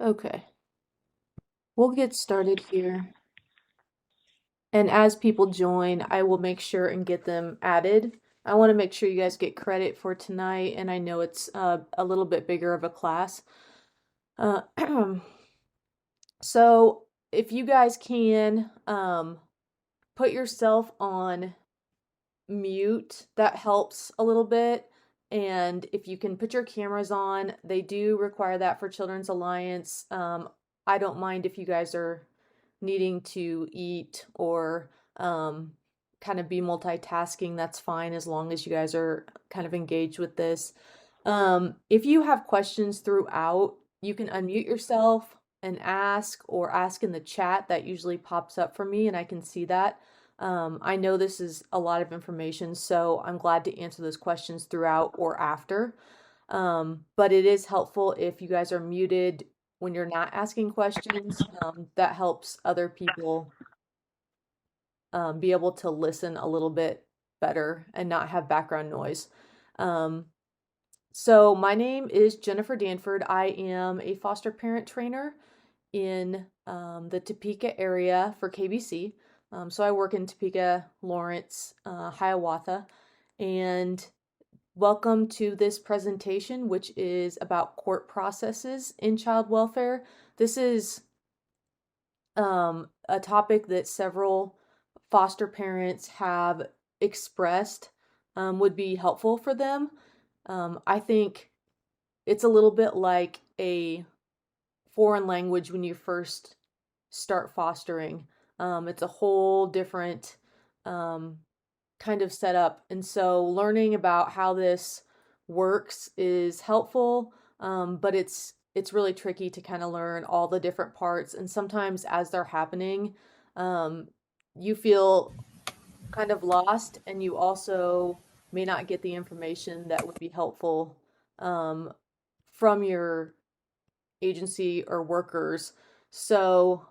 Okay, we'll get started here. And as people join, I will make sure and get them added. I want to make sure you guys get credit for tonight, and I know it's a little bit bigger of a class. Uh, so if you guys can put yourself on mute, that helps a little bit. And if you can put your cameras on, they do require that for Children's Alliance. I don't mind if you guys are needing to eat or kind of be multitasking. That's fine as long as you guys are kind of engaged with this. If you have questions throughout, you can unmute yourself and ask, or ask in the chat. That usually pops up for me and I can see that. I know this is a lot of information, so I'm glad to answer those questions throughout or after. But it is helpful if you guys are muted when you're not asking questions. That helps other people be able to listen a little bit better and not have background noise. So my name is Jennifer Danford. I am a foster parent trainer in the Topeka area for KBC. So I work in Topeka, Lawrence, Hiawatha, and welcome to this presentation, which is about court processes in child welfare. This is a topic that several foster parents have expressed would be helpful for them. I think it's a little bit like a foreign language when you first start fostering. It's a whole different kind of setup. And so learning about how this works is helpful, but it's really tricky to kind of learn all the different parts. And sometimes as they're happening, you feel kind of lost, and you also may not get the information that would be helpful um, from your agency or workers. So,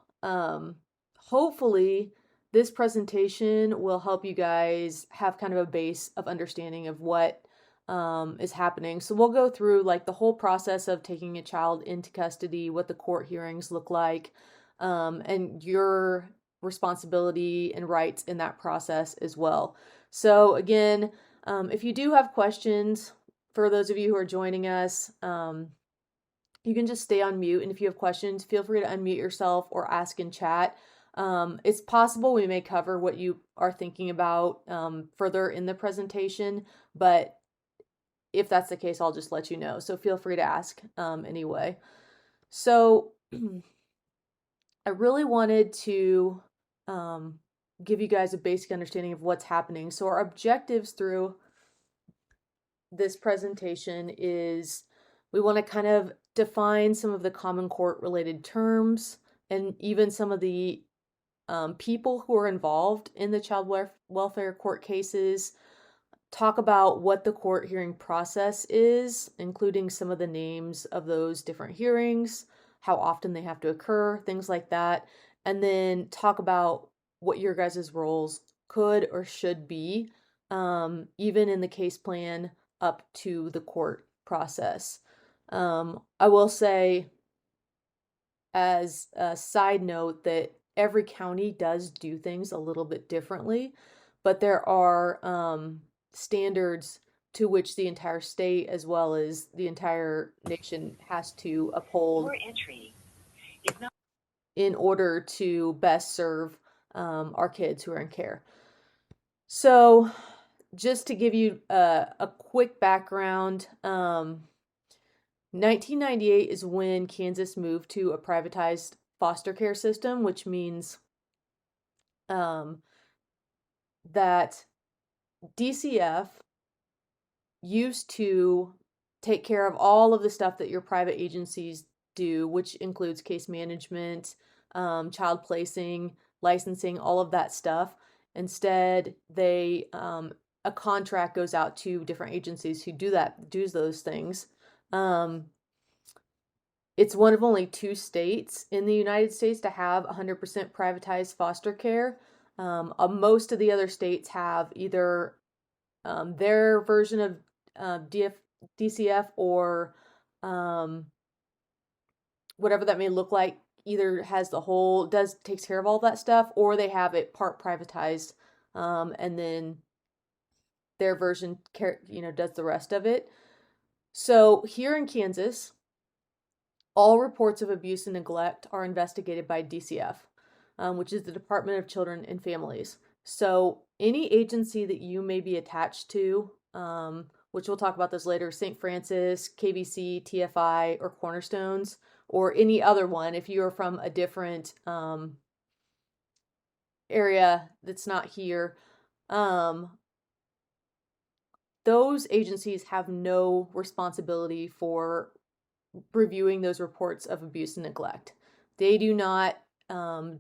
hopefully, this presentation will help you guys have kind of a base of understanding of what is happening. So, we'll go through like the whole process of taking a child into custody, what the court hearings look like, and your responsibility and rights in that process as well. So, again, if you do have questions, for those of you who are joining us, you can just stay on mute, and if you have questions, feel free to unmute yourself or ask in chat. It's possible we may cover what you are thinking about further in the presentation, but if that's the case, I'll just let you know. So feel free to ask anyway. So I really wanted to give you guys a basic understanding of what's happening. So our objectives through this presentation is we want to kind of define some of the common court related terms and even some of the people who are involved in the child welfare court cases, talk about what the court hearing process is, including some of the names of those different hearings, how often they have to occur, things like that, and then talk about what your guys' roles could or should be, even in the case plan up to the court process. I will say, as a side note, that every county does do things a little bit differently, but there are standards to which the entire state as well as the entire nation has to uphold in order to best serve our kids who are in care. So, just to give you a quick background, 1998 is when Kansas moved to a privatized foster care system, which means that DCF used to take care of all of the stuff that your private agencies do, which includes case management, child placing, licensing, all of that stuff. Instead, they a contract goes out to different agencies who do those things. It's one of only 2 states in the United States to have 100% privatized foster care. Most of the other states have either their version of DCF, or whatever that may look like, either has the whole, takes care of all that stuff, or they have it part privatized, and then their version, does the rest of it. So here in Kansas, all reports of abuse and neglect are investigated by DCF, which is the Department of Children and Families. So any agency that you may be attached to, which we'll talk about this later, St. Francis, KBC, TFI, or Cornerstones, or any other one, if you are from a different area that's not here, those agencies have no responsibility for reviewing those reports of abuse and neglect. They do not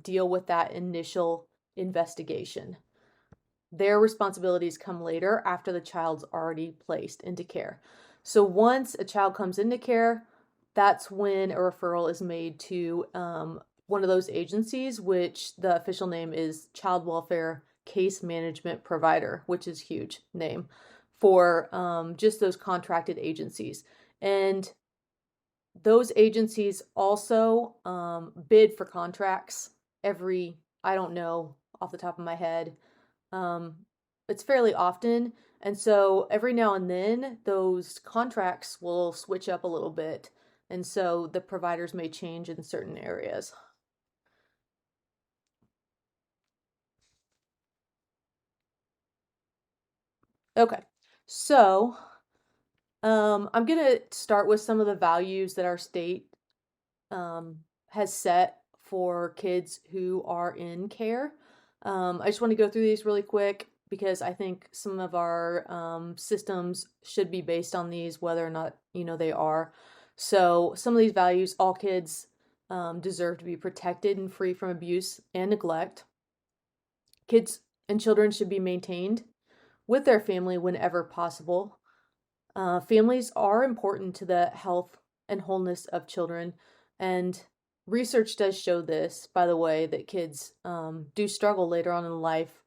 deal with that initial investigation. Their responsibilities come later after the child's already placed into care. So once a child comes into care, that's when a referral is made to one of those agencies, which the official name is Child Welfare Case Management Provider, which is a huge name for just those contracted agencies. And those agencies also bid for contracts every, I don't know off the top of my head, it's fairly often. And so every now and then those contracts will switch up a little bit. And so the providers may change in certain areas. Okay, so I'm going to start with some of the values that our state has set for kids who are in care. I just want to go through these really quick because I think some of our systems should be based on these, whether or not they are. So some of these values: all kids deserve to be protected and free from abuse and neglect. Kids and children should be maintained with their family whenever possible. Families are important to the health and wholeness of children, and research does show this, by the way, that kids do struggle later on in life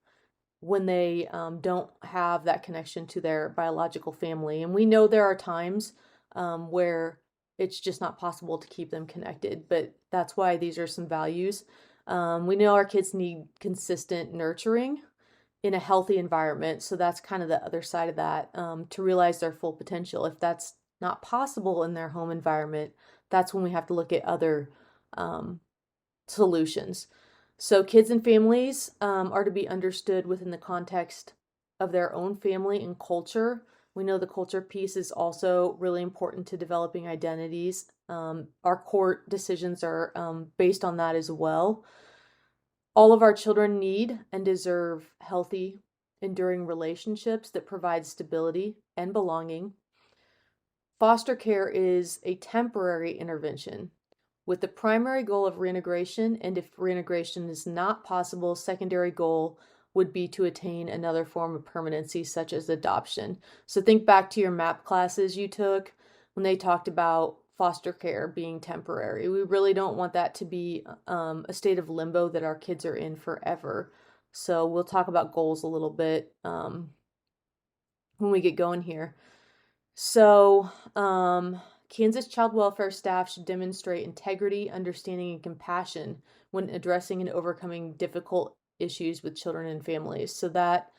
when they don't have that connection to their biological family. And we know there are times where it's just not possible to keep them connected, but that's why these are some values. We know our kids need consistent nurturing in a healthy environment. So that's kind of the other side of that, to realize their full potential. If that's not possible in their home environment, that's when we have to look at other solutions. So kids and families are to be understood within the context of their own family and culture. We know the culture piece is also really important to developing identities. Our court decisions are based on that as well. All of our children need and deserve healthy, enduring relationships that provide stability and belonging. Foster care is a temporary intervention with the primary goal of reintegration, and if reintegration is not possible, secondary goal would be to attain another form of permanency, such as adoption. So think back to your MAP classes you took when they talked about foster care being temporary. We really don't want that to be a state of limbo that our kids are in forever. So we'll talk about goals a little bit when we get going here. So Kansas child welfare staff should demonstrate integrity, understanding, and compassion when addressing and overcoming difficult issues with children and families. So that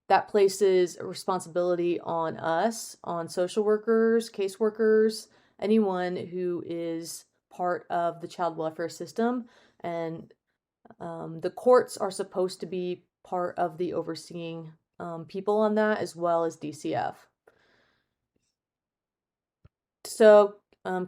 that places a responsibility on us, on social workers, caseworkers, anyone who is part of the child welfare system. And the courts are supposed to be part of the overseeing people on that, as well as DCF. So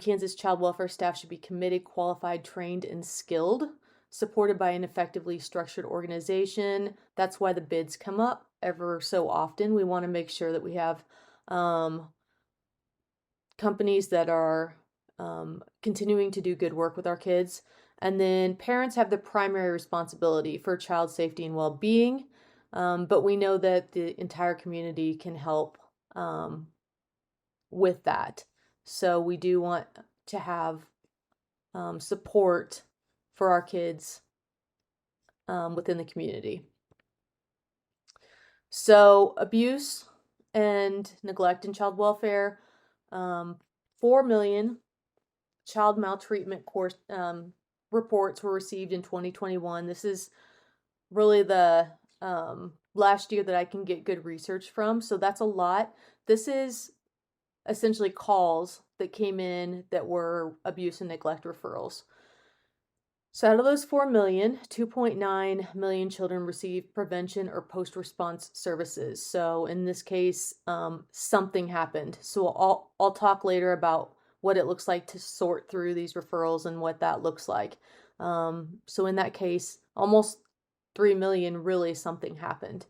Kansas child welfare staff should be committed, qualified, trained, and skilled, supported by an effectively structured organization. That's why the bids come up ever so often. We want to make sure that we have companies that are continuing to do good work with our kids. And then parents have the primary responsibility for child safety and well-being, but we know that the entire community can help with that. So we do want to have support for our kids within the community. So abuse and neglect in child welfare, 4 million child maltreatment course reports were received in 2021. This is really the last year that I can get good research from, so that's a lot. This is essentially calls that came in that were abuse and neglect referrals. So out of those 4 million, 2.9 million children receive prevention or post-response services. So in this case, something happened. So I'll talk later about what it looks like to sort through these referrals and what that looks like. So in that case, almost 3 million, really something happened.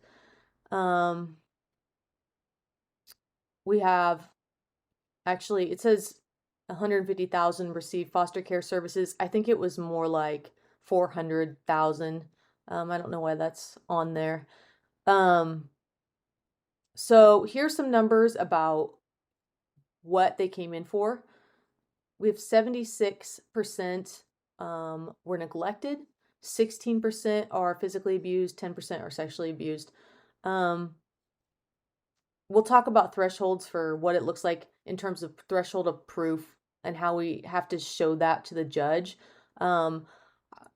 We have, actually, it says 150,000 received foster care services. I think it was more like 400,000. I don't know why that's on there. So here's some numbers about what they came in for. We have 76% were neglected, 16% are physically abused, 10% are sexually abused. We'll talk about thresholds for what it looks like in terms of threshold of proof and how we have to show that to the judge.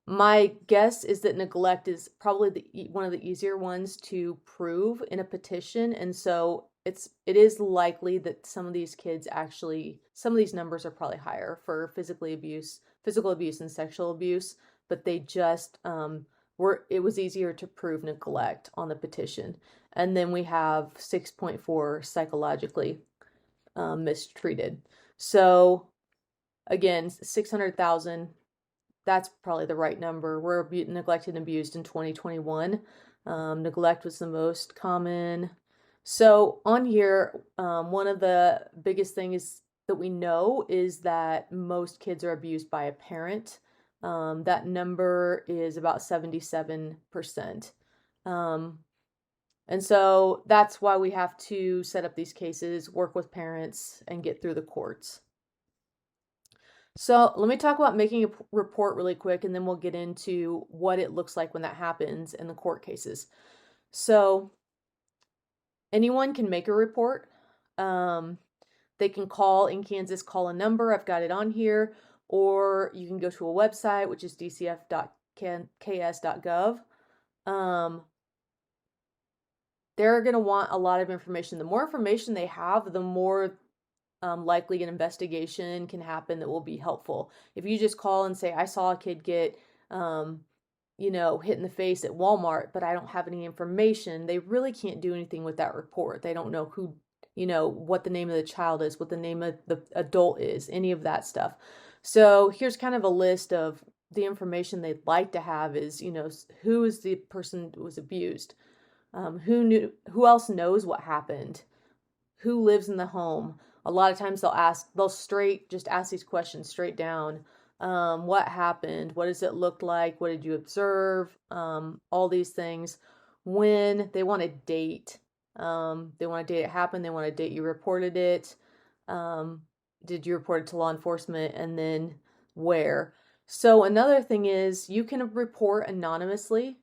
My guess is that neglect is probably one of the easier ones to prove in a petition, and so it is likely that some of these numbers are probably higher for physical abuse and sexual abuse, but they just it was easier to prove neglect on the petition. And then we have 6.4 psychologically mistreated. So again, 600,000, that's probably the right number. Were neglected and abused in 2021. Neglect was the most common. So on here, one of the biggest things that we know is that most kids are abused by a parent. That number is about 77%. And so that's why we have to set up these cases, work with parents, and get through the courts. So let me talk about making a report really quick, and then we'll get into what it looks like when that happens in the court cases. So anyone can make a report. They can call in Kansas, call a number. I've got it on here. Or you can go to a website, which is dcf.ks.gov. They're going to want a lot of information. The more information they have, the more likely an investigation can happen that will be helpful. If you just call and say, I saw a kid get, hit in the face at Walmart, but I don't have any information, they really can't do anything with that report. They don't know who, what the name of the child is, what the name of the adult is, any of that stuff. So here's kind of a list of the information they'd like to have is, who is the person who was abused? Who else knows what happened? Who lives in the home? A lot of times they'll just ask these questions straight down. What happened? What does it look like? What did you observe? All these things. When they want a date, they want a date it happened. They want a date you reported it. Did you report it to law enforcement? And then where? So another thing is you can report anonymously.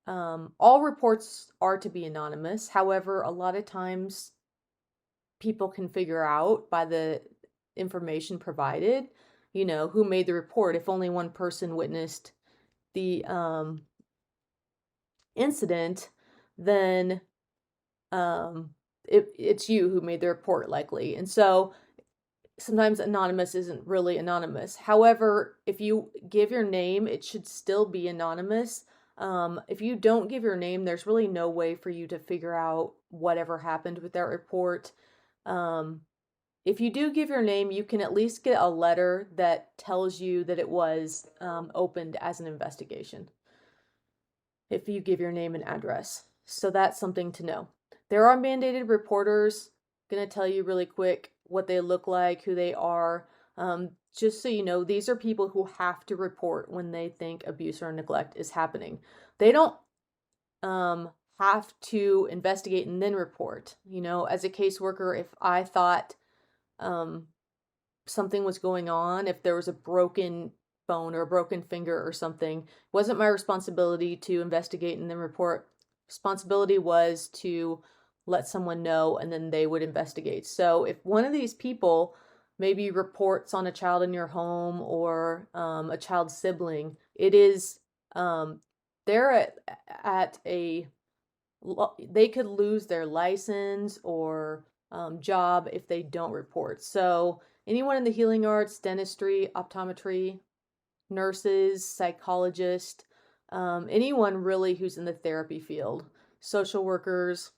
All reports are to be anonymous. However, a lot of times people can figure out by the information provided, who made the report. If only one person witnessed the incident, then it's you who made the report likely. And so sometimes anonymous isn't really anonymous. However, if you give your name, it should still be anonymous. If you don't give your name, there's really no way for you to figure out whatever happened with that report. If you do give your name, you can at least get a letter that tells you that it was opened as an investigation. If you give your name and address. So that's something to know. There are mandated reporters. I'm going to tell you really quick what they look like, who they are. Just so you know, these are people who have to report when they think abuse or neglect is happening. They don't have to investigate and then report. As a caseworker, if I thought something was going on, if there was a broken bone or a broken finger or something, it wasn't my responsibility to investigate and then report. Responsibility was to let someone know and then they would investigate. So if one of these people maybe reports on a child in your home or a child's sibling, it is they're at a they could lose their license or job if they don't report. So anyone in the healing arts, dentistry, optometry, nurses, psychologists, anyone really who's in the therapy field, social workers,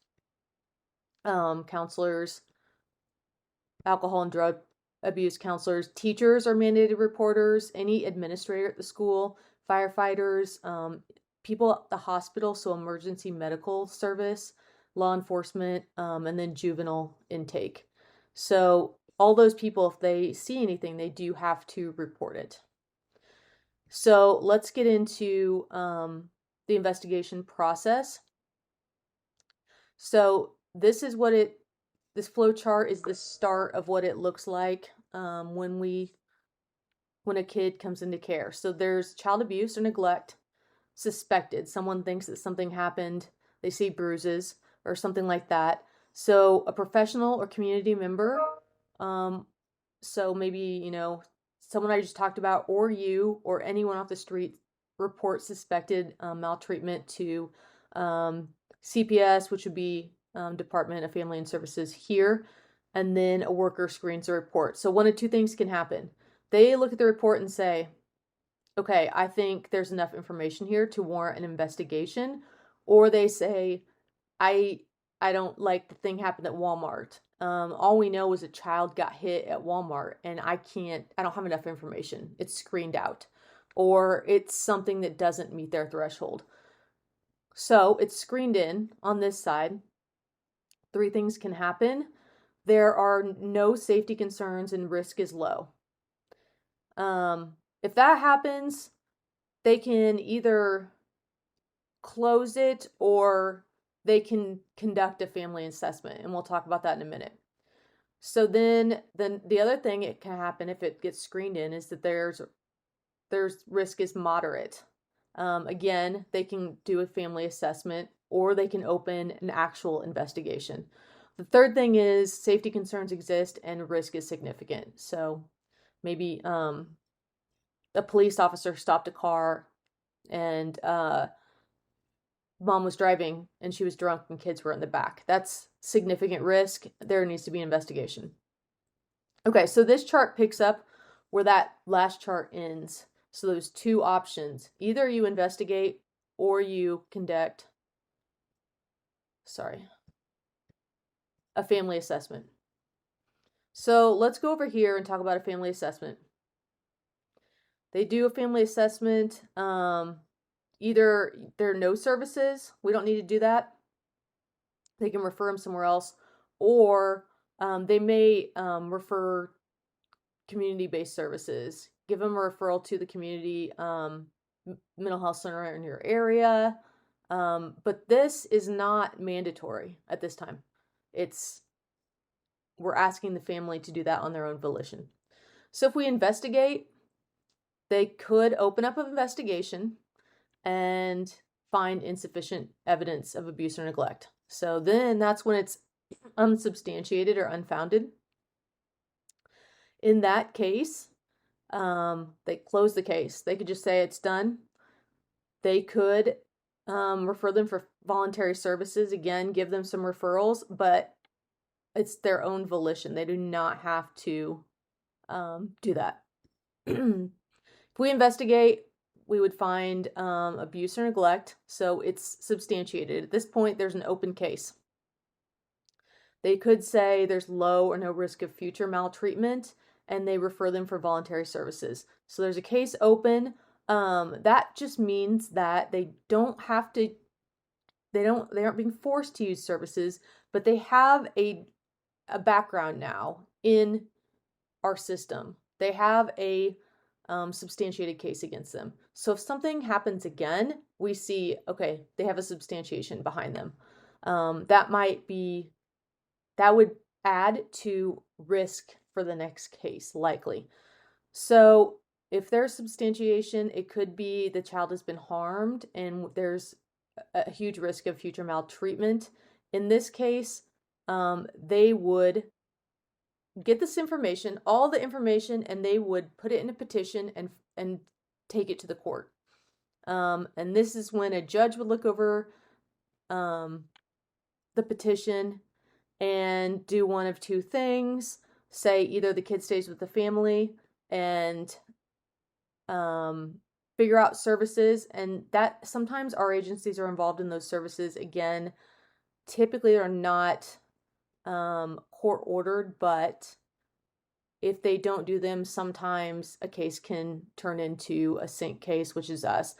counselors, alcohol and drug abuse counselors, teachers are mandated reporters, any administrator at the school, firefighters, people at the hospital, so emergency medical service, law enforcement, and then juvenile intake. So all those people, if they see anything, they do have to report it. So let's get into the investigation process. So this is what this flow chart is the start of what it looks like when a kid comes into care. So there's child abuse or neglect suspected. Someone thinks that something happened. They see bruises or something like that. So a professional or community member, so maybe, someone I just talked about, or you, or anyone off the street, report suspected maltreatment to CPS, which would be Department of Family and Services here, and then a worker screens a report. So one of two things can happen. They look at the report and say, okay, I think there's enough information here to warrant an investigation, or they say, I don't like the thing happened at Walmart. All we know is a child got hit at Walmart and I don't have enough information. It's screened out, or it's something that doesn't meet their threshold. So it's screened in on this side. Three things can happen. There are no safety concerns and risk is low. If that happens, they can either close it or they can conduct a family assessment, and we'll talk about that in a minute. So then the other thing it can happen if it gets screened in is that there's risk is moderate. Again, they can do a family assessment or they can open an actual investigation. The third thing is safety concerns exist and risk is significant. So maybe a police officer stopped a car and mom was driving and she was drunk and kids were in the back. That's significant risk. There needs to be an investigation. Okay, so this chart picks up where that last chart ends. So there's two options. Either you investigate or you conduct, a family assessment. So let's go over here and talk about a family assessment. They do a family assessment. Either there are no services, we don't need to do that. They can refer them somewhere else, or they may refer community-based services. Give them a referral to the community mental health center in your area. But this is not mandatory at this time. We're asking the family to do that on their own volition. So if we investigate, they could open up an investigation and find insufficient evidence of abuse or neglect. So then that's when it's unsubstantiated or unfounded. In that case, they close the case. They could just say it's done. They could refer them for voluntary services. Again, give them some referrals, but it's their own volition. They do not have to do that. If we investigate, we would find abuse or neglect, so it's substantiated. At this point, there's an open case. They could say there's low or no risk of future maltreatment, and they refer them for voluntary services. So there's a case open. That just means that they aren't being forced to use services, but they have a background now in our system. They have a substantiated case against them. So if something happens again, we see, okay, they have a substantiation behind them. That would add to risk for the next case, likely. So if there's substantiation, it could be the child has been harmed and there's a huge risk of future maltreatment. In this case, they would get this information, all the information, and they would put it in a petition and take it to the court. And this is when a judge would look over the petition and do one of two things. Say either the kid stays with the family and figure out services, and that sometimes our agencies are involved in those services. Again, typically they're not court ordered, but if they don't do them, sometimes a case can turn into a SYNC case, which is us.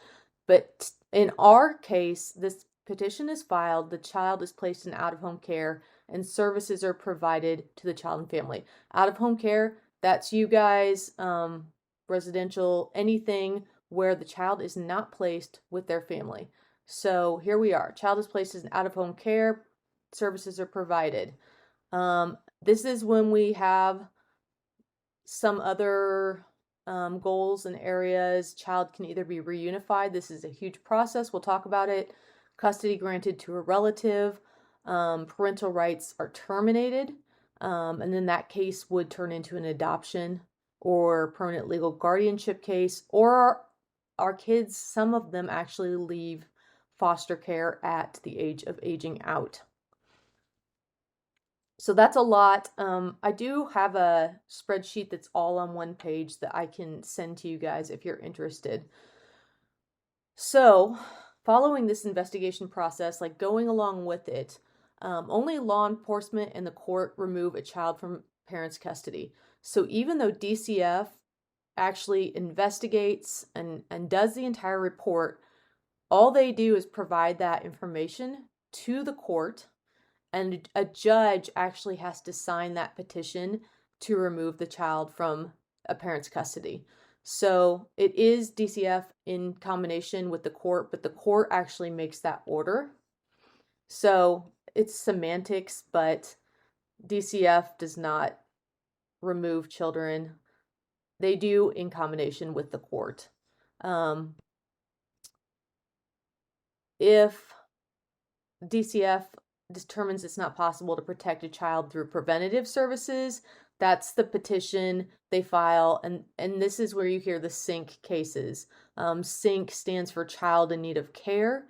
But in our case, this petition is filed, the child is placed in out-of-home care, and services are provided to the child and family. Out-of-home care, that's you guys, residential, anything where the child is not placed with their family. So here we are. Child is placed in out-of-home care, services are provided. This is when we have some other goals and areas. Child can either be reunified. This is a huge process. We'll talk about it. Custody granted to a relative. Parental rights are terminated. And then that case would turn into an adoption or permanent legal guardianship case, or our kids, some of them actually leave foster care at the age of aging out. So that's a lot. I do have a spreadsheet that's all on one page that I can send to you guys if you're interested. So following this investigation process, like going along with it, only law enforcement and the court remove a child from parents' custody. So even though DCF actually investigates and does the entire report, all they do is provide that information to the court, and a judge actually has to sign that petition to remove the child from a parent's custody. So it is DCF in combination with the court, but the court actually makes that order. So it's semantics, but DCF does not remove children. They do in combination with the court. If DCF determines it's not possible to protect a child through preventative services, that's the petition they file, and this is where you hear the SYNC cases. SYNC stands for Child in Need of Care.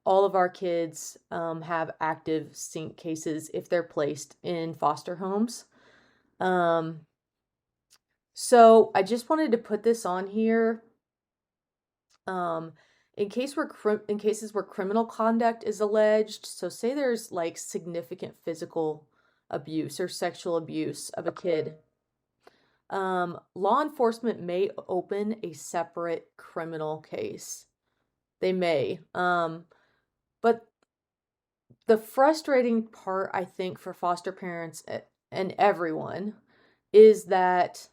All of our kids have active SYNC cases if they're placed in foster homes. So I just wanted to put this on here. In cases where criminal conduct is alleged, so say there's like significant physical abuse or sexual abuse of a kid, law enforcement may open a separate criminal case. They may. But the frustrating part, I think, for foster parents and everyone is that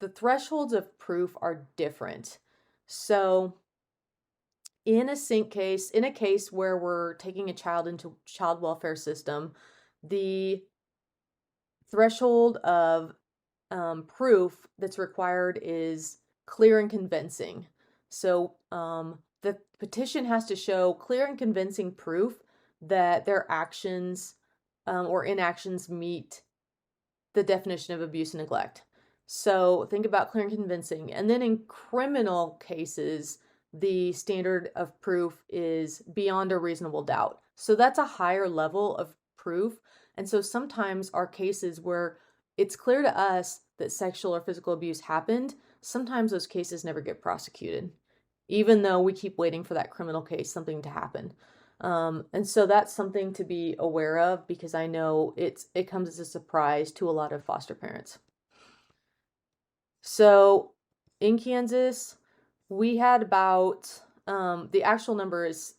the thresholds of proof are different. So in a SYNC case, in a case where we're taking a child into child welfare system, the threshold of proof that's required is clear and convincing. So the petition has to show clear and convincing proof that their actions or inactions meet the definition of abuse and neglect. So think about clear and convincing. And then in criminal cases, the standard of proof is beyond a reasonable doubt. So that's a higher level of proof. And so sometimes our cases where it's clear to us that sexual or physical abuse happened, sometimes those cases never get prosecuted, even though we keep waiting for that criminal case, something to happen. And so that's something to be aware of, because I know it comes as a surprise to a lot of foster parents. So in Kansas, we had about, the actual number is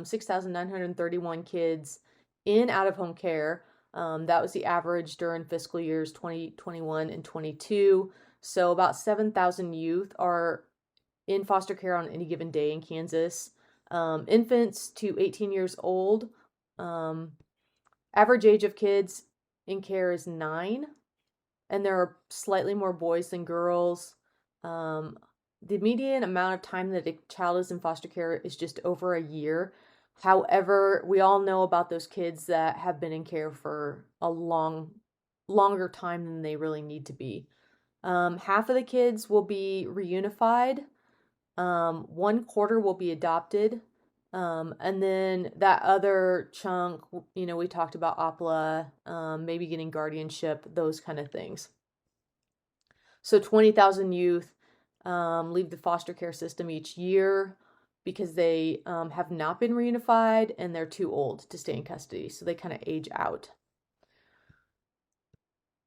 6,931 kids in out-of-home care. That was the average during fiscal years 2021 and 22. So about 7,000 youth are in foster care on any given day in Kansas. Infants to 18 years old. Average age of kids in care is 9. And there are slightly more boys than girls. The median amount of time that a child is in foster care is just over a year. However, we all know about those kids that have been in care for a long longer time than they really need to be. Half of the kids will be reunified. 1/4 will be adopted. And then that other chunk, we talked about OPLA, maybe getting guardianship, those kind of things. So 20,000 youth leave the foster care system each year because they have not been reunified and they're too old to stay in custody. So they kind of age out.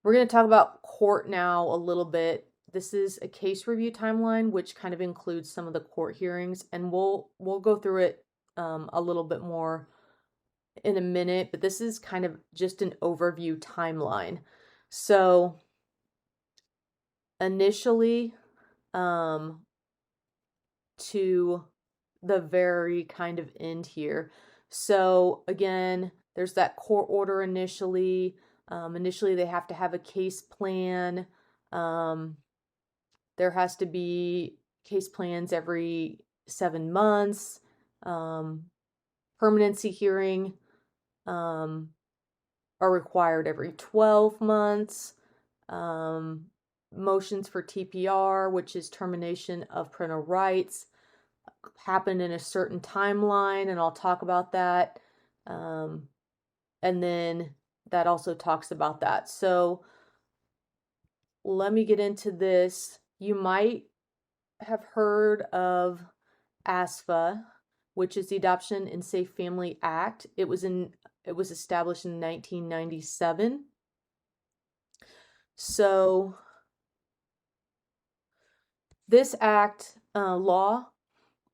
We're going to talk about court now a little bit. This is a case review timeline, which kind of includes some of the court hearings, and we'll go through it a little bit more in a minute, but this is kind of just an overview timeline. So initially, to the very kind of end here. So again, there's that court order initially. Initially, they have to have a case plan. There has to be case plans every 7 months. Permanency hearing are required every 12 months. Motions for TPR, which is termination of parental rights, happen in a certain timeline, and I'll talk about that. And then that also talks about that. So let me get into this. You might have heard of ASFA, which is the Adoption and Safe Family Act. It was established in 1997. So this act law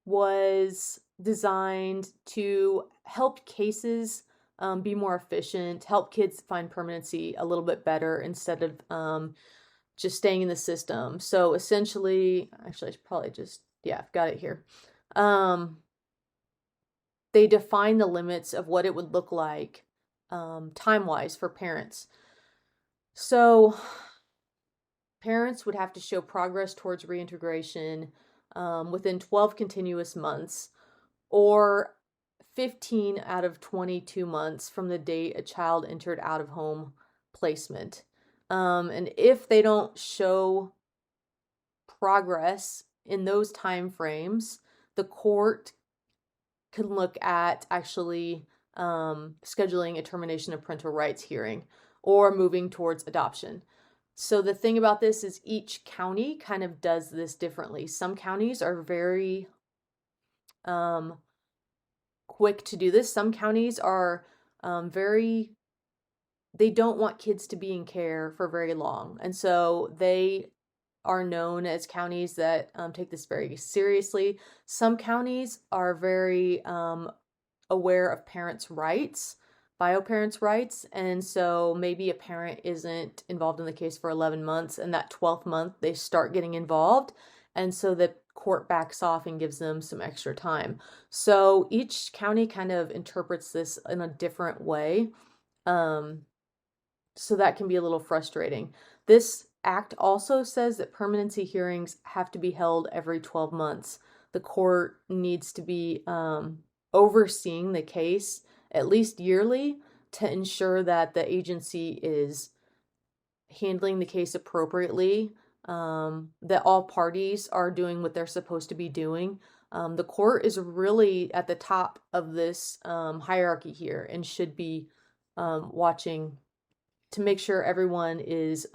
was designed to help cases be more efficient, help kids find permanency a little bit better instead of just staying in the system. So essentially, actually, I should probably I've got it here. They define the limits of what it would look like time-wise for parents. So parents would have to show progress towards reintegration within 12 continuous months, or 15 out of 22 months from the date a child entered out-of-home placement. And if they don't show progress in those time frames, the court can look at actually scheduling a termination of parental rights hearing or moving towards adoption. So the thing about this is each county kind of does this differently. Some counties are very quick to do this. Some counties are they don't want kids to be in care for very long. And so they are known as counties that take this very seriously. Some counties are very aware of parents' rights, bio parents' rights. And so maybe a parent isn't involved in the case for 11 months, and that 12th month they start getting involved. And so the court backs off and gives them some extra time. So each county kind of interprets this in a different way. So that can be a little frustrating. This act also says that permanency hearings have to be held every 12 months. The court needs to be overseeing the case at least yearly to ensure that the agency is handling the case appropriately, that all parties are doing what they're supposed to be doing. The court is really at the top of this hierarchy here and should be watching to make sure everyone is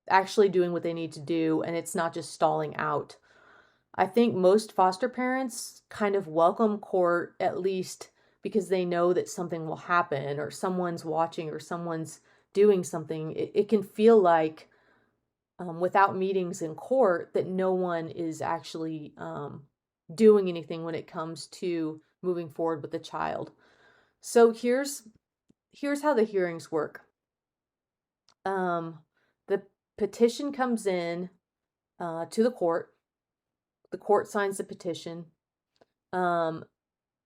actually doing what they need to do and it's not just stalling out. I think most foster parents kind of welcome court, at least because they know that something will happen or someone's watching or someone's doing something. It can feel like without meetings in court that no one is actually doing anything when it comes to moving forward with the child. So here's how the hearings work. The petition comes in to the court. The court signs the petition. And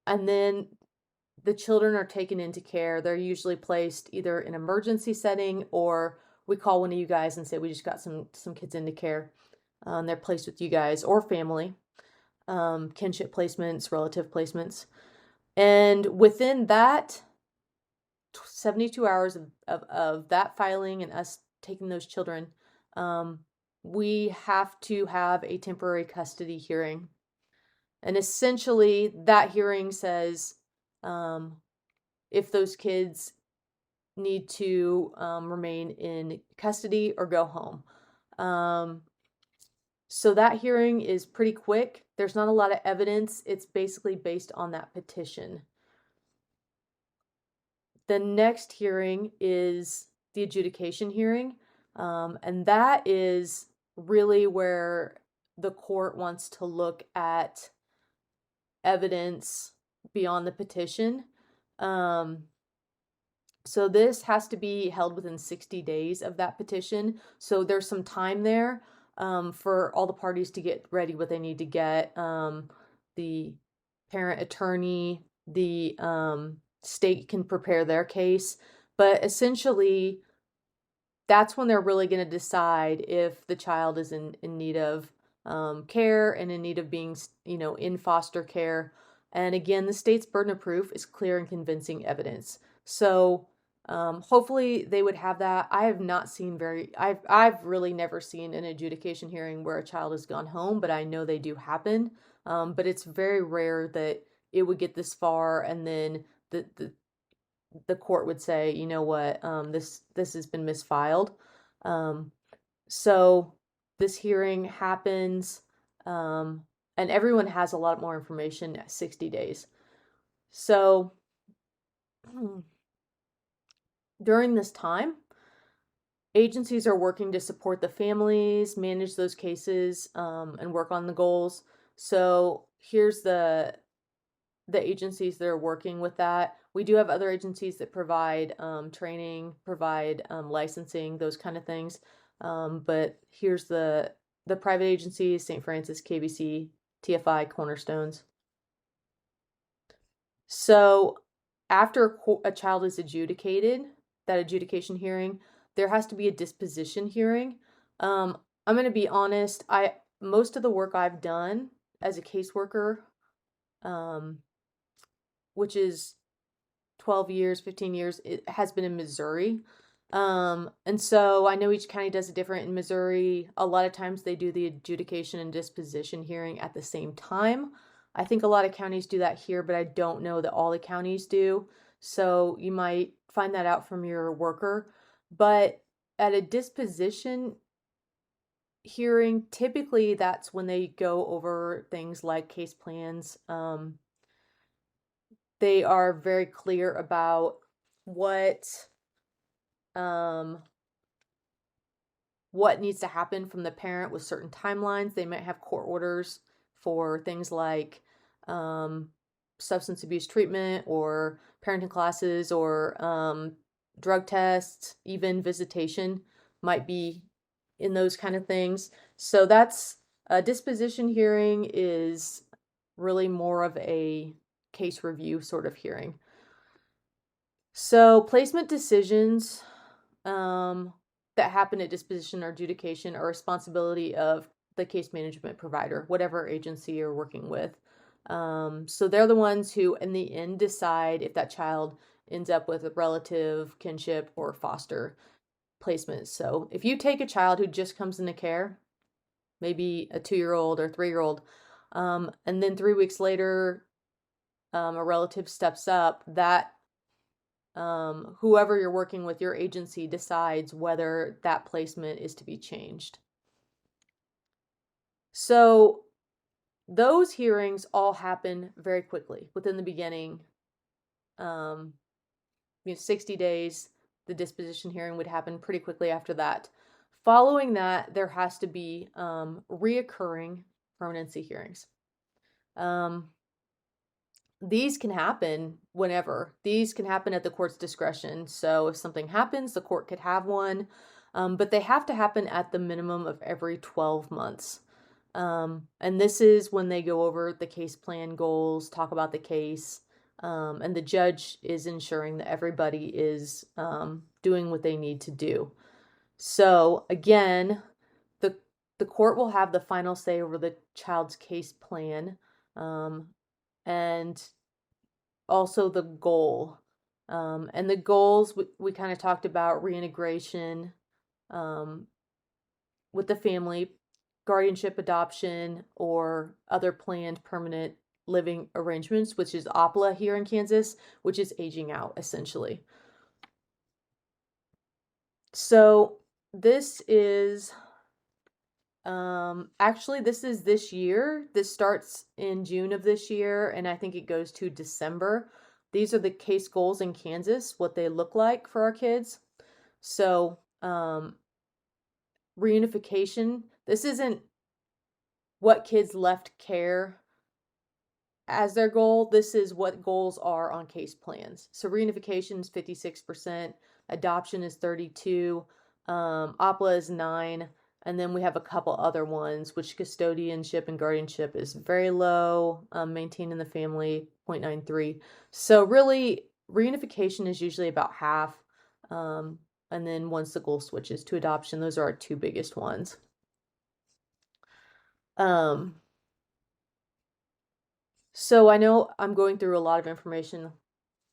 then the children are taken into care. They're usually placed either in an emergency setting, or we call one of you guys and say, we just got some kids into care. They're placed with you guys or family, kinship placements, relative placements. And within that 72 hours of that filing and us taking those children, we have to have a temporary custody hearing. And essentially, that hearing says if those kids need to remain in custody or go home. So that hearing is pretty quick. There's not a lot of evidence. It's basically based on that petition. The next hearing is the adjudication hearing. And that is really where the court wants to look at evidence beyond the petition. So this has to be held within 60 days of that petition. So there's some time there for all the parties to get ready what they need to get. The parent attorney, the state can prepare their case. But essentially, that's when they're really going to decide if the child is in need of care and in need of being, in foster care. And again, the state's burden of proof is clear and convincing evidence. So hopefully they would have that. I have not seen I've really never seen an adjudication hearing where a child has gone home, but I know they do happen. But it's very rare that it would get this far and then the court would say, you know what, this has been misfiled. So this hearing happens, and everyone has a lot more information at 60 days. So during this time, agencies are working to support the families, manage those cases, and work on the goals. So here's the agencies that are working with that. We do have other agencies that provide training, provide licensing, those kind of things. But here's the private agencies: St. Francis, KBC, TFI, Cornerstones. So after a child is adjudicated, that adjudication hearing, there has to be a disposition hearing. I'm going to be honest, most of the work I've done as a caseworker, which is 12 years, 15 years, it has been in Missouri. And so I know each county does it different. In Missouri, a lot of times they do the adjudication and disposition hearing at the same time. I think a lot of counties do that here, but I don't know that all the counties do. So you might find that out from your worker. But at a disposition hearing, typically that's when they go over things like case plans. They are very clear about what needs to happen from the parent with certain timelines. They might have court orders for things like substance abuse treatment or parenting classes or drug tests, even visitation might be in those kind of things. So that's a disposition hearing is really more of a case review sort of hearing. So placement decisions that happen at disposition or adjudication are responsibility of the case management provider, whatever agency you're working with. So they're the ones who in the end decide if that child ends up with a relative, kinship, or foster placement. So if you take a child who just comes into care, maybe a 2-year-old or 3-year-old, and then 3 weeks later, a relative steps up, that whoever you're working with, your agency decides whether that placement is to be changed. So those hearings all happen very quickly within the beginning. 60 days, the disposition hearing would happen pretty quickly after that. Following that, there has to be reoccurring permanency hearings. These can happen whenever. These can happen at the court's discretion. So if something happens, the court could have one, but they have to happen at the minimum of every 12 months. And this is when they go over the case plan goals, talk about the case, and the judge is ensuring that everybody is doing what they need to do. So again, the court will have the final say over the child's case plan, and also the goal. And the goals, we kind of talked about reintegration with the family, guardianship, adoption, or other planned permanent living arrangements, which is OPLA here in Kansas, which is aging out essentially. So this is actually this is this year. This starts in June of this year, and I think it goes to December. These are the case goals in Kansas, what they look like for our kids. So reunification, this isn't what kids left care as their goal. This is what goals are on case plans. So reunification is 56%, adoption is 32%, OPLA is 9%, and then we have a couple other ones, which custodianship and guardianship is very low, maintained in the family, 0.93. So really, reunification is usually about half, and then once the goal switches to adoption, those are our two biggest ones. So I know I'm going through a lot of information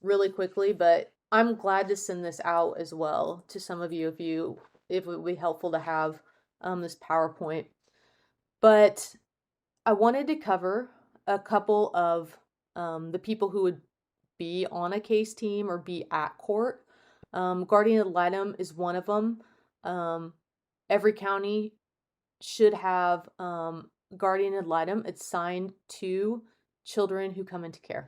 really quickly, but I'm glad to send this out as well to some of you if it would be helpful to have this PowerPoint. But I wanted to cover a couple of the people who would be on a case team or be at court. Guardian ad litem is one of them. Every county should have guardian ad litem assigned to children who come into care.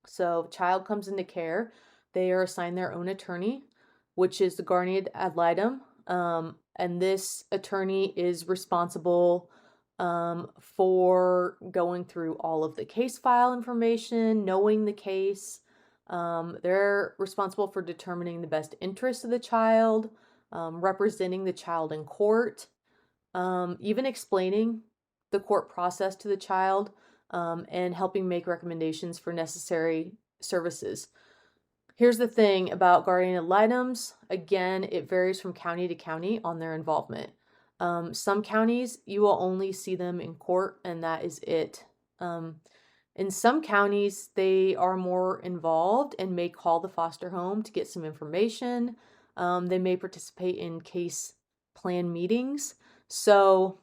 So child comes into care, they are assigned their own attorney, which is the guardian ad litem. And this attorney is responsible for going through all of the case file information, knowing the case. They're responsible for determining the best interests of the child, representing the child in court, even explaining the court process to the child, and helping make recommendations for necessary services. Here's the thing about guardian ad litems. Again, it varies from county to county on their involvement. Some counties, you will only see them in court, and that is it. In some counties, they are more involved and may call the foster home to get some information. They may participate in case plan meetings. So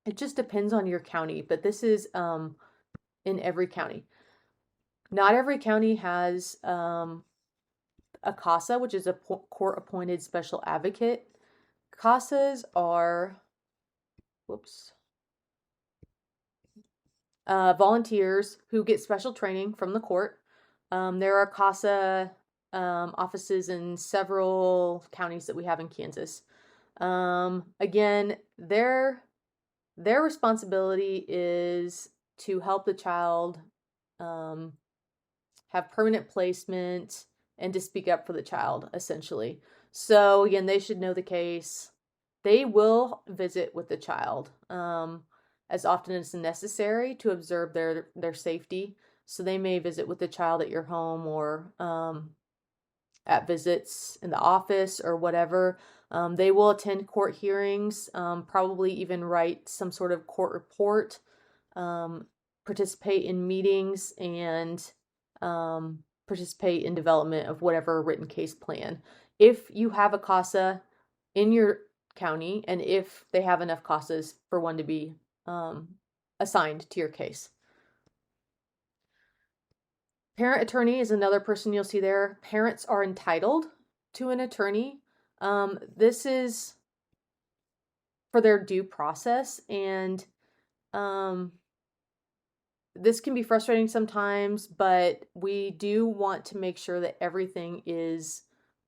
it just depends on your county, but this is in every county. Not every county has a CASA, which is a court-appointed special advocate. CASAs are, volunteers who get special training from the court. There are CASA offices in several counties that we have in Kansas. Again, their responsibility is to help the child have permanent placement and to speak up for the child, essentially. So again, they should know the case. They will visit with the child as often as necessary to observe their safety. So they may visit with the child at your home or at visits in the office or whatever. They will attend court hearings, probably even write some sort of court report, participate in meetings, and participate in development of whatever written case plan. If you have a CASA in your county, and if they have enough CASAs for one to be assigned to your case. Parent attorney is another person you'll see there. Parents are entitled to an attorney. This is for their due process, and this can be frustrating sometimes, but we do want to make sure that everything is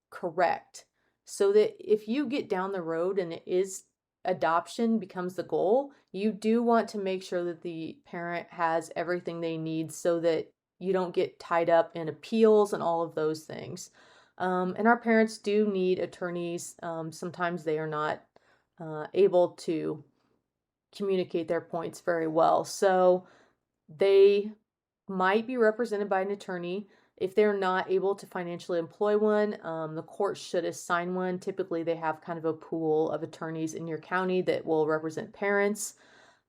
correct, so that if you get down the road and it is adoption becomes the goal, you do want to make sure that the parent has everything they need so that you don't get tied up in appeals and all of those things. And our parents do need attorneys. Sometimes they are not able to communicate their points very well. So they might be represented by an attorney. If they're not able to financially employ one, the court should assign one. Typically, they have kind of a pool of attorneys in your county that will represent parents.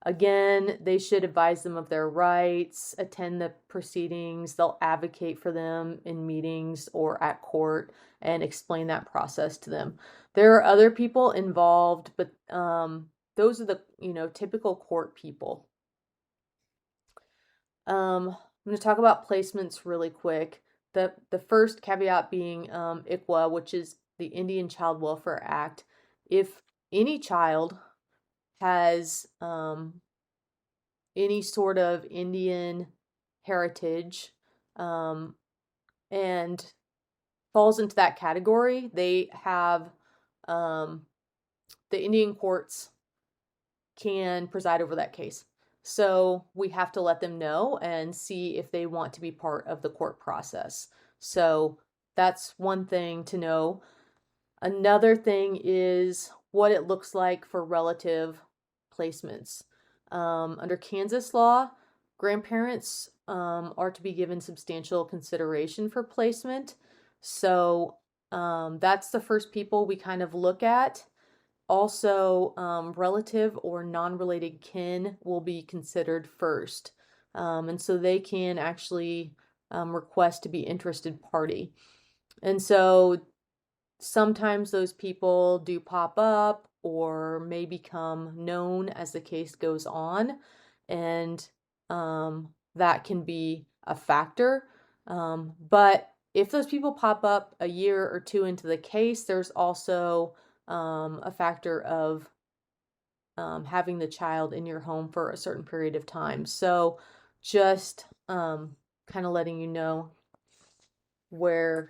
Again, they should advise them of their rights, attend the proceedings, they'll advocate for them in meetings or at court and explain that process to them. There are other people involved, but those are the, typical court people. I'm going to talk about placements really quick. The first caveat being ICWA, which is the Indian Child Welfare Act. If any child has any sort of Indian heritage and falls into that category, they have the Indian courts can preside over that case. So we have to let them know and see if they want to be part of the court process. So that's one thing to know. Another thing is what it looks like for relative placements. Under Kansas law, grandparents are to be given substantial consideration for placement. So that's the first people we kind of look at. Also, relative or non-related kin will be considered first. And so they can actually request to be interested party. And so sometimes those people do pop up or may become known as the case goes on. And that can be a factor. But if those people pop up a year or two into the case, there's also a factor of having the child in your home for a certain period of time. So just kind of letting you know what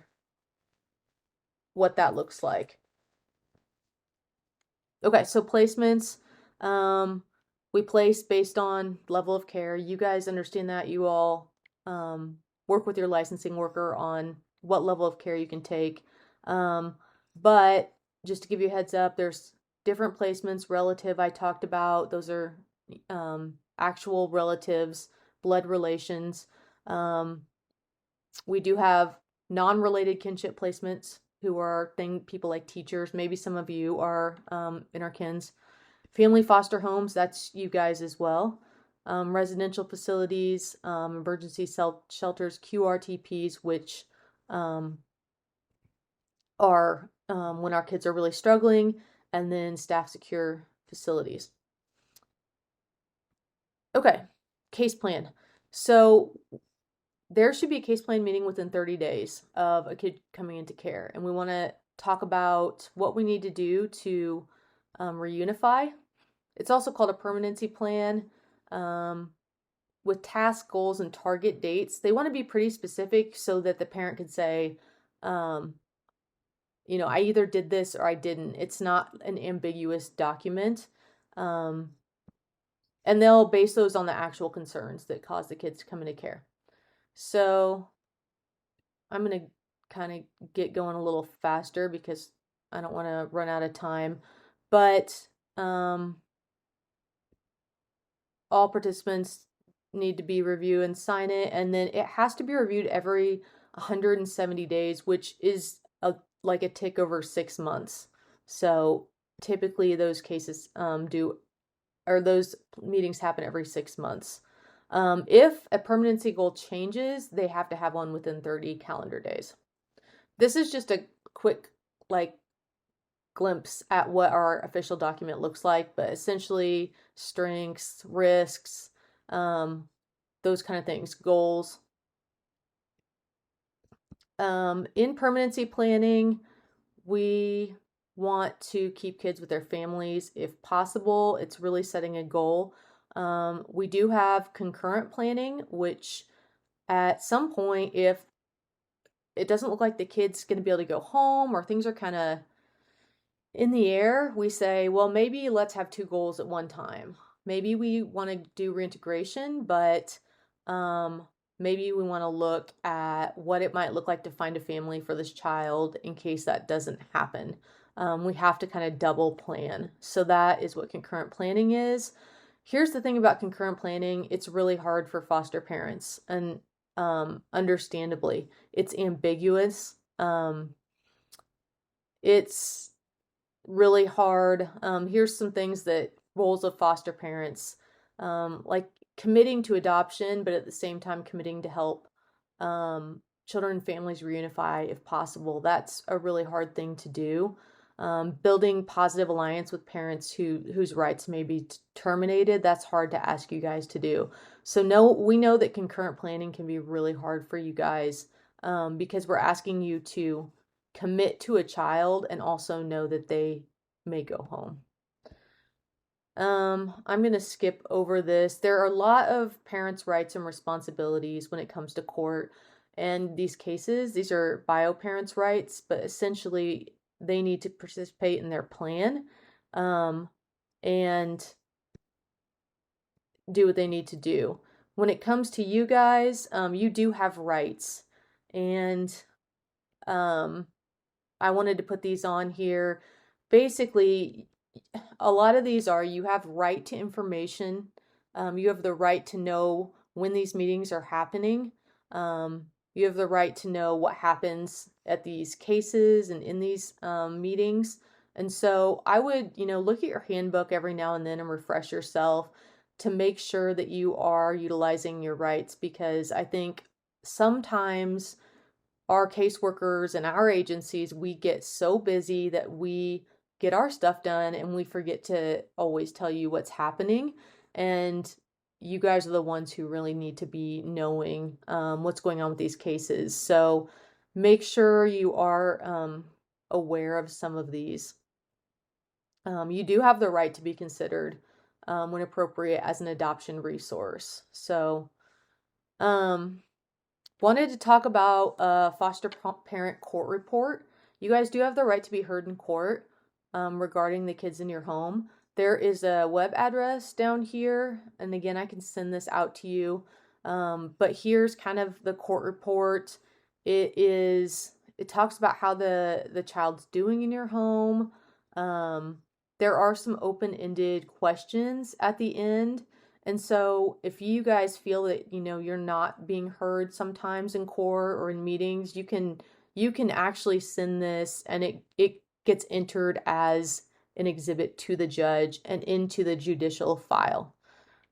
that looks like. Okay, so placements, we place based on level of care. You guys understand that. You all work with your licensing worker on what level of care you can take. But just to give you a heads up, there's different placements. Relative, I talked about. Those are actual relatives, blood relations. We do have non-related kinship placements who are people like teachers. Maybe some of you are in our kins. Family foster homes, that's you guys as well. Residential facilities, emergency shelters, QRTPs, which are when our kids are really struggling, and then staff secure facilities. Okay, case plan. So there should be a case plan meeting within 30 days of a kid coming into care. And we want to talk about what we need to do to reunify. It's also called a permanency plan with task goals and target dates. They want to be pretty specific so that the parent can say, I either did this or I didn't. It's not an ambiguous document. And they'll base those on the actual concerns that cause the kids to come into care. So I'm going to kind of get going a little faster because I don't want to run out of time. But all participants need to be review and sign it. And then it has to be reviewed every 170 days, which is like a tick over 6 months. So typically those cases those meetings happen every 6 months. If a permanency goal changes, they have to have one within 30 calendar days. This is just a quick glimpse at what our official document looks like, but essentially strengths, risks, those kind of things, goals. In permanency planning, we want to keep kids with their families if possible. It's really setting a goal. We do have concurrent planning, which at some point, if it doesn't look like the kid's going to be able to go home or things are kind of in the air, we say, well, maybe let's have 2 goals at one time. Maybe we want to do reintegration, but maybe we want to look at what it might look like to find a family for this child in case that doesn't happen. We have to kind of double plan. So that is what concurrent planning is. Here's the thing about concurrent planning. It's really hard for foster parents, and understandably, it's ambiguous. It's really hard. Here's some things that roles of foster parents. like committing to adoption, but at the same time committing to help children and families reunify if possible. That's a really hard thing to do. Building positive alliance with parents whose rights may be terminated, that's hard to ask you guys to do. So we know that concurrent planning can be really hard for you guys because we're asking you to commit to a child and also know that they may go home. I'm going to skip over this. There are a lot of parents' rights and responsibilities when it comes to court and these cases. These are bio parents' rights, but essentially they need to participate in their plan and do what they need to do. When it comes to you guys, you do have rights. And I wanted to put these on here. Basically, a lot of these are you have right to information. You have the right to know when these meetings are happening. You have the right to know what happens at these cases and in these meetings. And so I would, look at your handbook every now and then and refresh yourself to make sure that you are utilizing your rights, because I think sometimes our caseworkers and our agencies, we get so busy that we get our stuff done and we forget to always tell you what's happening. And you guys are the ones who really need to be knowing what's going on with these cases. So make sure you are aware of some of these. You do have the right to be considered when appropriate as an adoption resource. So wanted to talk about a foster parent court report. You guys do have the right to be heard in court regarding the kids in your home. There is a web address down here, and again, I can send this out to you. But here's kind of the court report. It talks about how the child's doing in your home. There are some open-ended questions at the end. And so if you guys feel that, you're not being heard sometimes in court or in meetings, you can actually send this and it gets entered as an exhibit to the judge and into the judicial file.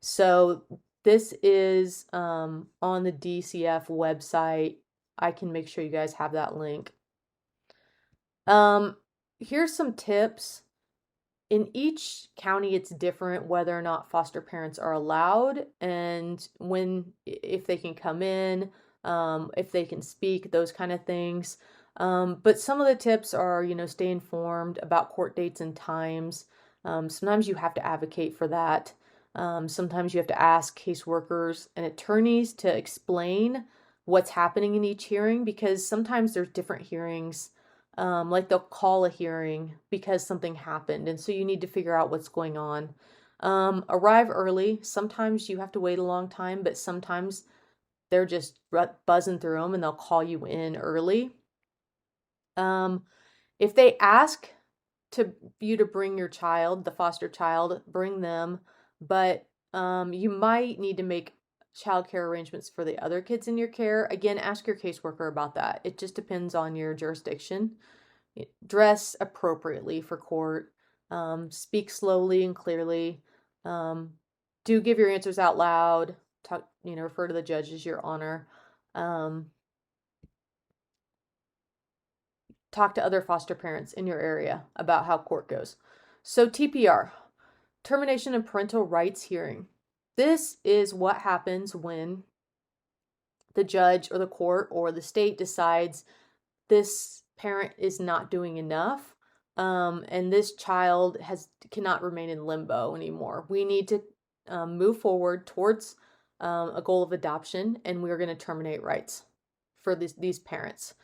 So this is on the DCF website. I can make sure you guys have that link. Here's some tips. In each county, it's different whether or not foster parents are allowed and if they can come in, if they can speak, those kind of things. But some of the tips are, stay informed about court dates and times. Sometimes you have to advocate for that. Sometimes you have to ask caseworkers and attorneys to explain what's happening in each hearing, because sometimes there's different hearings. Like they'll call a hearing because something happened, and so you need to figure out what's going on. Arrive early. Sometimes you have to wait a long time, but sometimes they're just buzzing through them and they'll call you in early. If they ask you to bring your child, the foster child, bring them, but you might need to make childcare arrangements for the other kids in your care. Again, ask your caseworker about that. It just depends on your jurisdiction. Dress appropriately for court. Speak slowly and clearly. Do give your answers out loud. Talk, refer to the judge as your honor. Talk to other foster parents in your area about how court goes. So TPR, termination of parental rights hearing. This is what happens when the judge or the court or the state decides this parent is not doing enough, and this child cannot remain in limbo anymore. We need to move forward towards a goal of adoption, and we're going to terminate rights for these parents.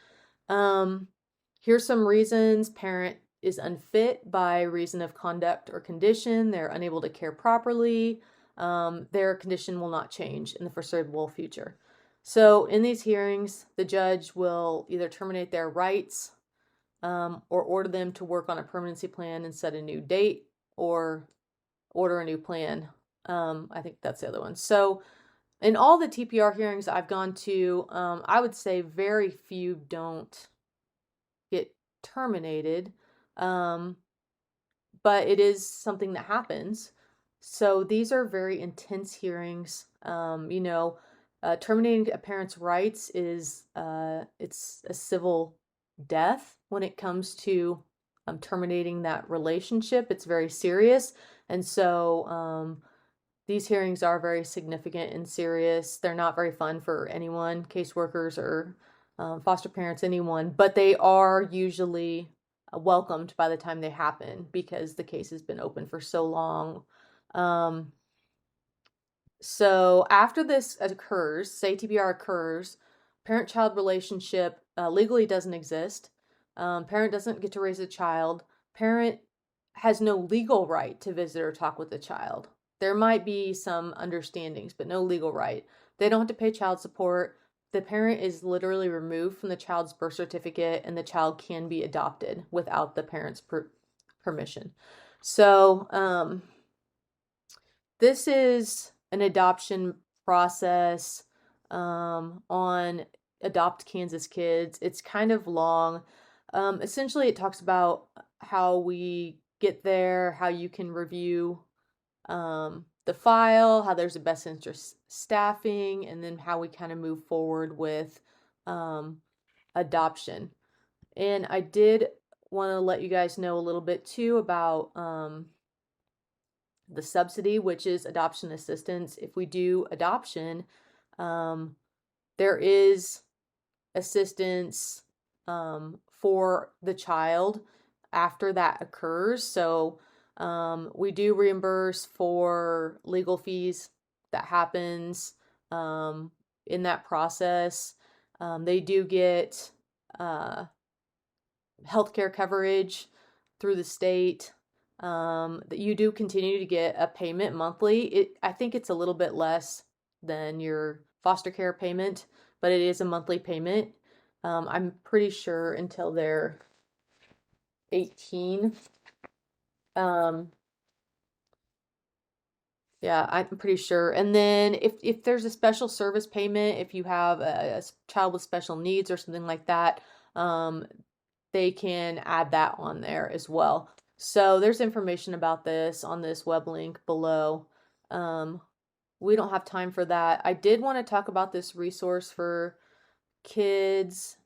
Here's some reasons: parent is unfit by reason of conduct or condition. They're unable to care properly. Their condition will not change in the foreseeable future. So in these hearings, the judge will either terminate their rights or order them to work on a permanency plan and set a new date, or order a new plan. I think that's the other one. So in all the TPR hearings I've gone to, I would say very few don't get terminated, but it is something that happens. So these are very intense hearings. Terminating a parent's rights is it's a civil death when it comes to terminating that relationship. It's very serious, and so these hearings are very significant and serious. They're not very fun for anyone, caseworkers or foster parents, anyone, but they are usually welcomed by the time they happen because the case has been open for so long. Um, so after this occurs, say TBR occurs, parent-child relationship legally doesn't exist. Parent doesn't get to raise a child. Parent has no legal right to visit or talk with the child. There might be some understandings, but no legal right. They don't have to pay child support. The parent is literally removed from the child's birth certificate, and the child can be adopted without the parent's permission. So, this is an adoption process on Adopt Kansas Kids. It's kind of long. Essentially, it talks about how we get there, how you can review the file, how there's a best interest staffing, and then how we kind of move forward with adoption. And I did want to let you guys know a little bit too about the subsidy, which is adoption assistance. If we do adoption, there is assistance for the child after that occurs. So we do reimburse for legal fees that happens in that process. They do get healthcare coverage through the state. That you do continue to get a payment monthly. I think it's a little bit less than your foster care payment, but it is a monthly payment. I'm pretty sure until they're 18. Yeah, I'm pretty sure. And then if there's a special service payment, if you have a child with special needs or something like that, they can add that on there as well. So there's information about this on this web link below. We don't have time for that. I did want to talk about this resource for kids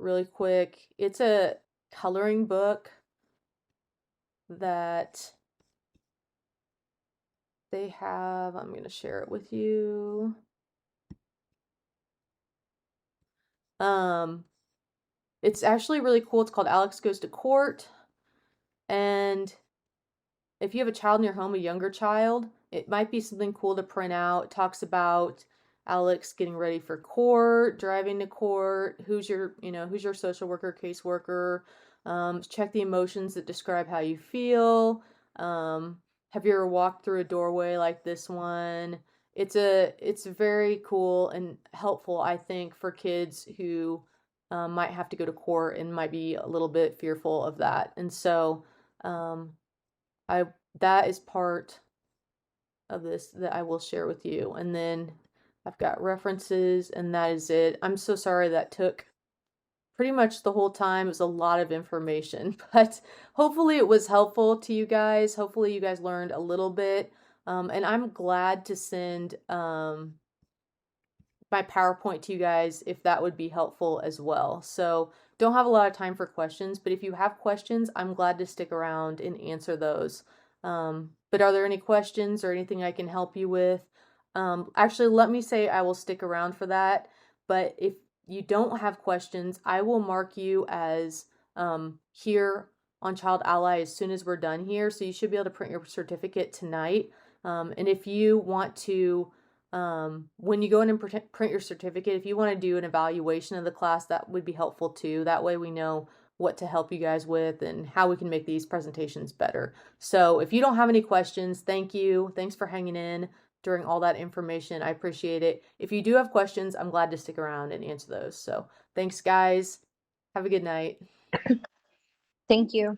really quick. It's a coloring book that they have. I'm going to share it with you. It's actually really cool. It's called Alex Goes to Court. And if you have a child in your home, a younger child, it might be something cool to print out. It talks about Alex getting ready for court, driving to court, who's your social worker, caseworker. Check the emotions that describe how you feel. Have you ever walked through a doorway like this one? It's very cool and helpful, I think, for kids who might have to go to court and might be a little bit fearful of that. And so that is part of this that I will share with you. And then I've got references, and that is it. I'm so sorry that took pretty much the whole time. It was a lot of information, but hopefully it was helpful to you guys. Hopefully you guys learned a little bit. And I'm glad to send my PowerPoint to you guys if that would be helpful as well. So don't have a lot of time for questions, but if you have questions, I'm glad to stick around and answer those. But are there any questions or anything I can help you with? Actually, let me say I will stick around for that. But if you don't have questions, I will mark you as here on Child Ally as soon as we're done here. So you should be able to print your certificate tonight. And if you want to, when you go in and print your certificate, if you want to do an evaluation of the class, that would be helpful too. That way we know what to help you guys with and how we can make these presentations better. So if you don't have any questions, thank you. Thanks for hanging in during all that information. I appreciate it. If you do have questions, I'm glad to stick around and answer those. So thanks, guys. Have a good night. Thank you.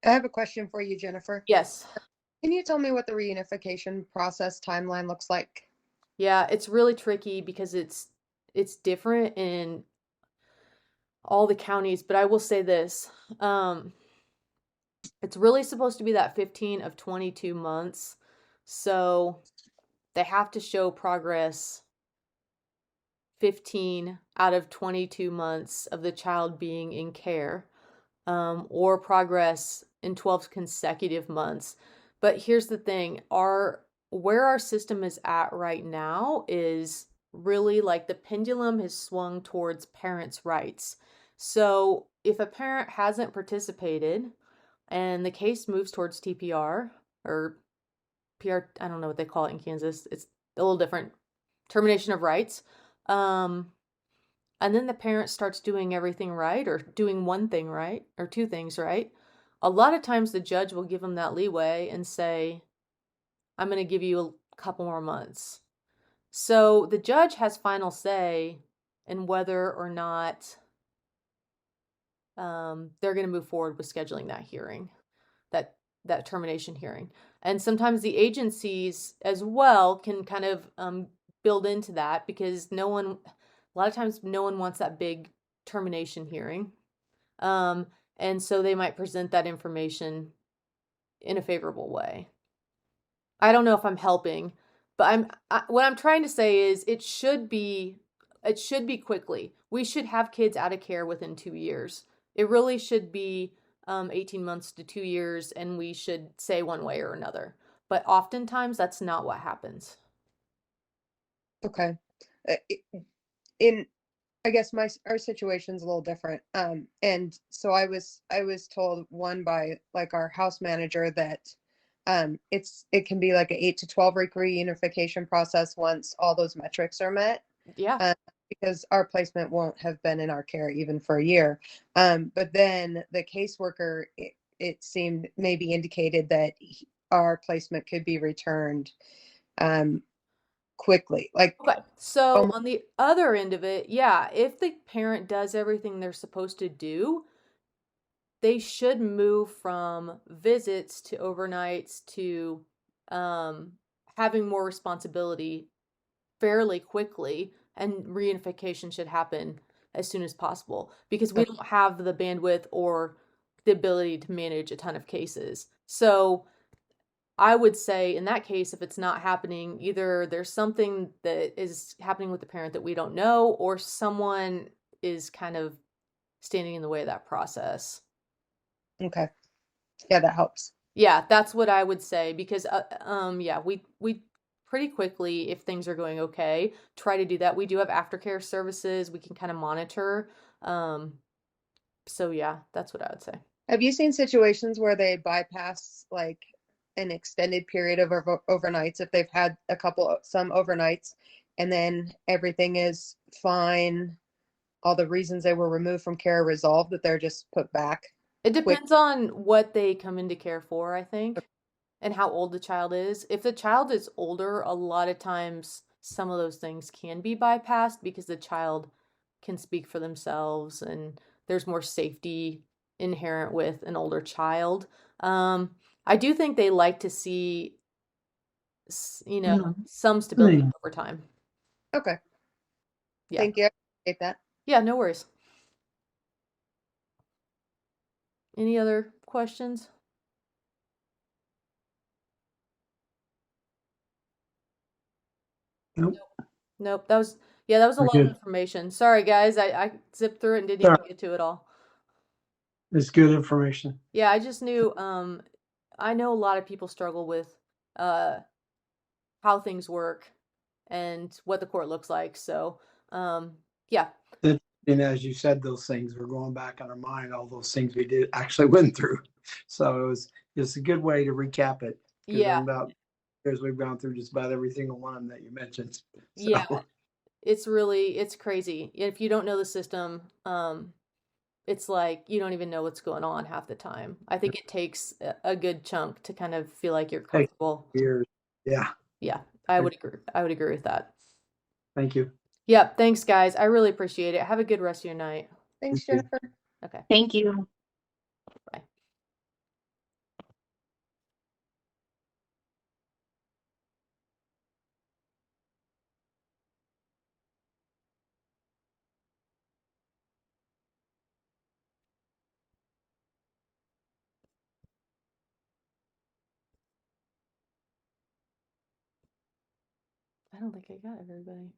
I have a question for you, Jennifer. Yes. Can you tell me what the reunification process timeline looks like? Yeah, it's really tricky because it's different in all the counties, but I will say this. It's really supposed to be that 15 of 22 months. So they have to show progress 15 out of 22 months of the child being in care, or progress in 12 consecutive months. But here's the thing, where our system is at right now is really like the pendulum has swung towards parents' rights. So if a parent hasn't participated and the case moves towards TPR or PR, I don't know what they call it in Kansas. It's a little different. Termination of rights. Um, and then the parent starts doing everything right or doing one thing right or two things right. A lot of times the judge will give them that leeway and say, I'm going to give you a couple more months. So the judge has final say in whether or not they're going to move forward with scheduling that hearing, that termination hearing. And sometimes the agencies as well can kind of build into that because a lot of times no one wants that big termination hearing. And so they might present that information in a favorable way. I don't know if I'm helping, but what I'm trying to say is it should be quickly. We should have kids out of care within 2 years. It really should be 18 months to 2 years, and we should say one way or another. But oftentimes that's not what happens. Okay. Uh, In I guess our situation's a little different. And so I was told by like our house manager that it can be like a 8 to 12 week reunification process once all those metrics are met. Yeah. Because our placement won't have been in our care even for a year. But then the caseworker, it seemed maybe indicated that our placement could be returned quickly. Like, Okay. So on the other end of it, yeah, if the parent does everything they're supposed to do, they should move from visits to overnights to having more responsibility fairly quickly, and reunification should happen as soon as possible because we don't have the bandwidth or the ability to manage a ton of cases. So I would say in that case, if it's not happening, either there's something that is happening with the parent that we don't know, or someone is kind of standing in the way of that process. okay. Yeah, that helps. Yeah, that's what I would say because yeah, we pretty quickly, if things are going okay, try to do that. We do have aftercare services. We can kind of monitor. So yeah, that's what I would say. Have you seen situations where they bypass like an extended period of overnights if they've had some overnights and then everything is fine, all the reasons they were removed from care are resolved, that they're just put back It quick? depends on what they come into care for, I think, and how old the child is. If the child is older, a lot of times some of those things can be bypassed because the child can speak for themselves and there's more safety inherent with an older child. I do think they like to see, some stability over time. Okay. Yeah. Thank you. I appreciate that. Yeah, no worries. Any other questions? Nope. Nope. That was a We're lot of good. information. Sorry, guys. I zipped through it and didn't Sorry. even get to it all. It's good information. Yeah, I just knew I know a lot of people struggle with uh how things work and what the court looks like. So, yeah. And as you said, those things we're going back in our mind, all those things we did actually went through. So it's a good way to recap it. Yeah. About years we've gone through just about every single one that you mentioned. So. Yeah. It's crazy. If you don't know the system, it's like you don't even know what's going on half the time. I think it takes a good chunk to kind of feel like you're comfortable. Years. Yeah. Yeah, I would agree. I would agree with that. Thank you. Yep. Thanks, guys. I really appreciate it. Have a good rest of your night. Thanks, Thank you. Jennifer. Okay. Thank you. Bye. don't think I got everybody.